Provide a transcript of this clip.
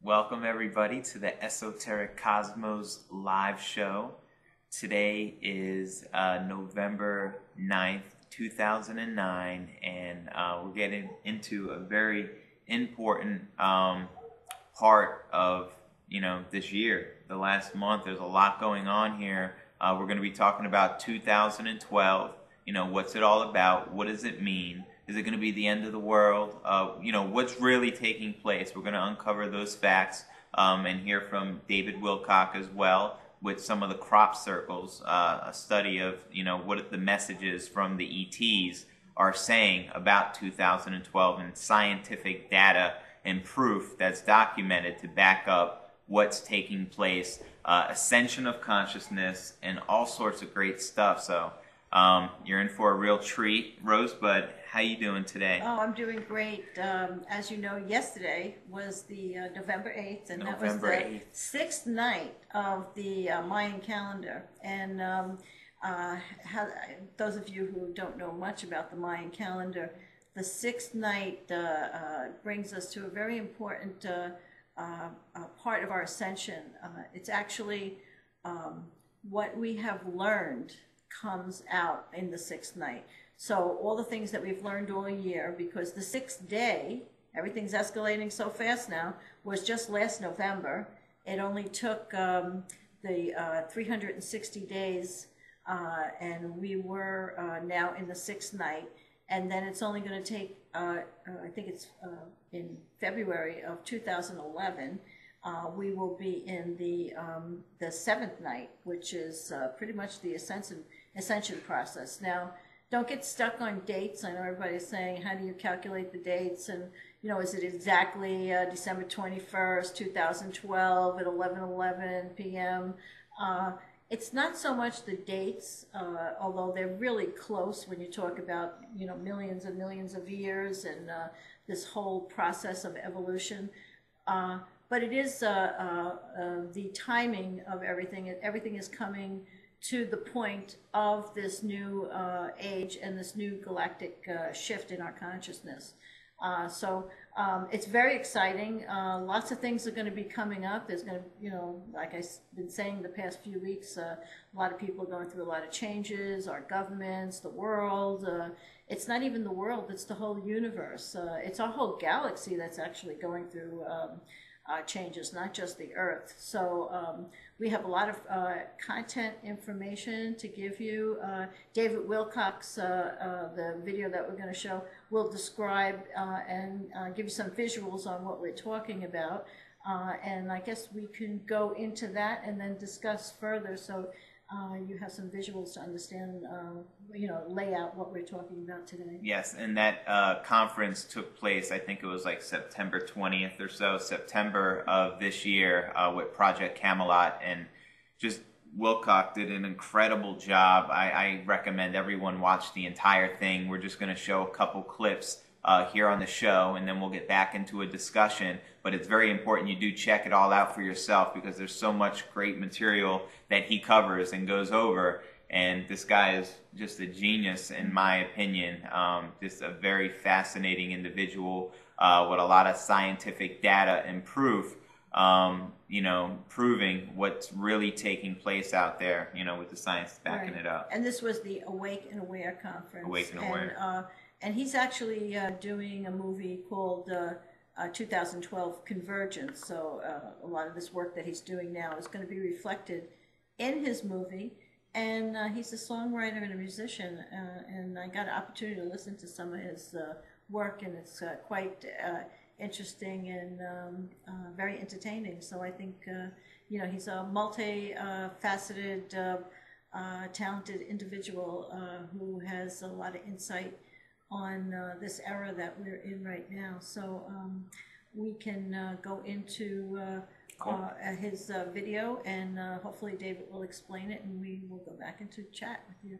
Welcome everybody to the Esoteric Cosmos live show. Today is November 9th, 2009, and we're getting into a very important part of, this year. The last month, there's a lot going on here. We're going to be talking about 2012. What's it all about? What does it mean? Is it going to be the end of the world? What's really taking place? We're going to uncover those facts and hear from David Wilcock as well with some of the crop circles, a study of, what the messages from the ETs are saying about 2012 and scientific data and proof that's documented to back up what's taking place, Ascension of Consciousness, and all sorts of great stuff. So you're in for a real treat. Rosebud, how you doing today? Oh, I'm doing great. As you know, yesterday was the November 8th, and that was the 8th. sixth night of the Mayan calendar. And those of you who don't know much about the Mayan calendar, the sixth night brings us to a very important part of our ascension. It's actually what we have learned comes out in the sixth night. So all the things that we've learned all year, because the sixth day, everything's escalating so fast now, was just last November. It only took the 360 days, and we were now in the sixth night. And then it's only going to take, I think it's in February of 2011, we will be in the seventh night, which is pretty much the ascension process. Now, don't get stuck on dates. I know everybody's saying, how do you calculate the dates? And, is it exactly December 21st, 2012 at 11:11 p.m.? It's not so much the dates, although they're really close when you talk about, millions and millions of years and this whole process of evolution. But it is the timing of everything. Everything is coming to the point of this new age and this new galactic shift in our consciousness. So it's very exciting. Lots of things are going to be coming up. There's going to, like I've been saying the past few weeks, a lot of people are going through a lot of changes, our governments, the world. It's not even the world, it's the whole universe. It's our whole galaxy that's actually going through changes, not just the Earth. So we have a lot of content information to give you. David Wilcock's, the video that we're going to show, will describe and give you some visuals on what we're talking about. And I guess we can go into that and then discuss further, so you have some visuals to understand, lay out what we're talking about today. Yes, and that conference took place, I think it was like September 20th or so, September of this year, with Project Camelot, and just Wilcock did an incredible job. I recommend everyone watch the entire thing. We're just going to show a couple clips here on the show, and then we'll get back into a discussion. But it's very important you do check it all out for yourself, because there's so much great material that he covers and goes over. And this guy is just a genius, in my opinion. Just a very fascinating individual with a lot of scientific data and proof, proving what's really taking place out there, with the science backing it up. And this was the Awake and Aware conference. Awake and Aware. And he's actually doing a movie called 2012 Convergence. So a lot of this work that he's doing now is going to be reflected in his movie. And he's a songwriter and a musician, and I got an opportunity to listen to some of his work, and it's quite interesting and very entertaining. So I think, he's a multi-faceted, talented individual who has a lot of insight on this era that we're in right now. So we can go into his video, and hopefully David will explain it, and we will go back into chat with you.